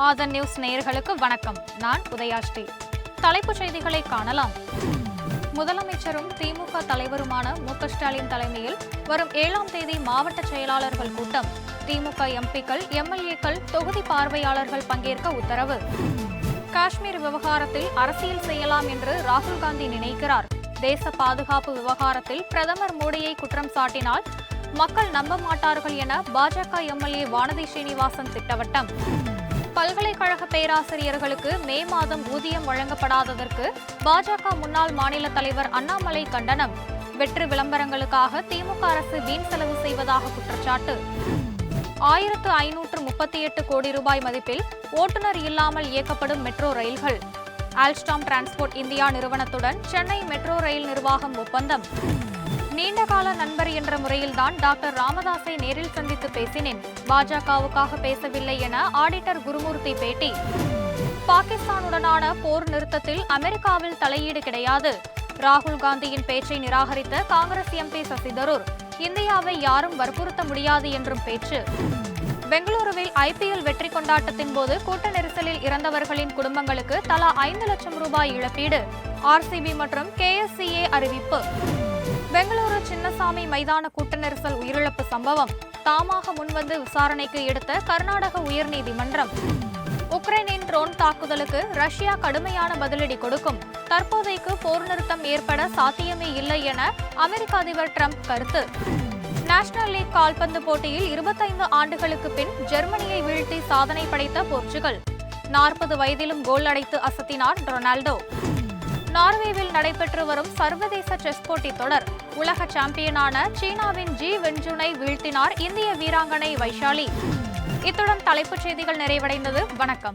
ஆதன் news நேயர்களுக்கு வணக்கம். நான் உதயாஸ்ரீ. தலைப்புச் செய்திகளை காணலாம். முதலமைச்சரும் திமுக தலைவருமான மு.க. ஸ்டாலின் தலைமையில் வரும் 7ஆம் தேதி மாவட்ட செயலாளர்கள் கூட்டம். திமுக எம்பிக்கள், எம்எல்ஏக்கள், தொகுதி பார்வையாளர்கள் பங்கேற்க உத்தரவு. காஷ்மீர் விவகாரத்தில் அரசியல் செய்யலாம் என்று ராகுல் காந்தி நினைக்கிறார். தேச பாதுகாப்பு விவகாரத்தில் பிரதமர் மோடியை குற்றம் சாட்டினால் மக்கள் நம்ப மாட்டார்கள் என பாஜக எம்எல்ஏ வானதி ஸ்ரீனிவாசன் திட்டவட்டம். பல்கலைக்கழக பேராசிரியர்களுக்கு மே மாதம் ஊதியம் வழங்கப்படாததற்கு பாஜக முன்னாள் மாநில தலைவர் அண்ணாமலை கண்டனம். வெற்று விளம்பரங்களுக்காக திமுக அரசு வீண் செலவு செய்வதாக குற்றச்சாட்டு. 1538 கோடி ரூபாய் மதிப்பில் ஓட்டுநர் இல்லாமல் இயக்கப்படும் மெட்ரோ ரயில்கள். ஆல்ஸ்டாம் டிரான்ஸ்போர்ட் இந்தியா நிறுவனத்துடன் சென்னை மெட்ரோ ரயில் நிர்வாகம் ஒப்பந்தம். நீண்டகால நண்பர் என்ற முறையில்தான் டாக்டர் ராமதாஸை நேரில் சந்தித்து பேசினேன். பாஜகவுக்காக பேசவில்லை என ஆடிட்டர் குருமூர்த்தி பேட்டி. பாகிஸ்தானுடனான போர் நிறுத்தத்தில் அமெரிக்காவில் தலையீடு கிடையாது. ராகுல் காந்தியின் பேச்சை நிராகரித்த காங்கிரஸ் எம்பி சசி தரூர். இந்தியாவை யாரும் வற்புறுத்த முடியாது என்றும் பேச்சு. பெங்களூருவில் ஐபிஎல் வெற்றி கொண்டாட்டத்தின் போது கூட்ட நெரிசலில் இறந்தவர்களின் குடும்பங்களுக்கு தலா 5 லட்சம் ரூபாய் இழப்பீடு. ஆர்சிபி மற்றும் KSCA அறிவிப்பு. பெங்களூரு சின்னசாமி மைதான கூட்ட நெரிசல் உயிரிழப்பு சம்பவம் தாமாக முன்வந்து விசாரணைக்கு எடுத்த கர்நாடக உயர்நீதிமன்றம். உக்ரைனின் ட்ரோன் தாக்குதலுக்கு ரஷ்யா கடுமையான பதிலடி கொடுக்கும். தற்போதைக்கு போர் நிறுத்தம் ஏற்பட சாத்தியமே இல்லை என அமெரிக்க அதிபர் டிரம்ப் கருத்து. நேஷனல் லீக் கால்பந்து போட்டியில் 25 ஆண்டுகளுக்கு பின் ஜெர்மனியை வீழ்த்தி சாதனை படைத்த போர்ச்சுகல். 40 வயதிலும் கோல் அடித்து அசத்தினார் ரொனால்டோ. நார்வேவில் நடைபெற்று வரும் சர்வதேச செஸ் போட்டி தொடர். உலக சாம்பியனான சீனாவின் ஜி வென்ஜுனை வீழ்த்தினார் இந்திய வீராங்கனை வைஷாலி. இத்துடன் தலைப்புச் செய்திகள் நிறைவடைந்தது. வணக்கம்.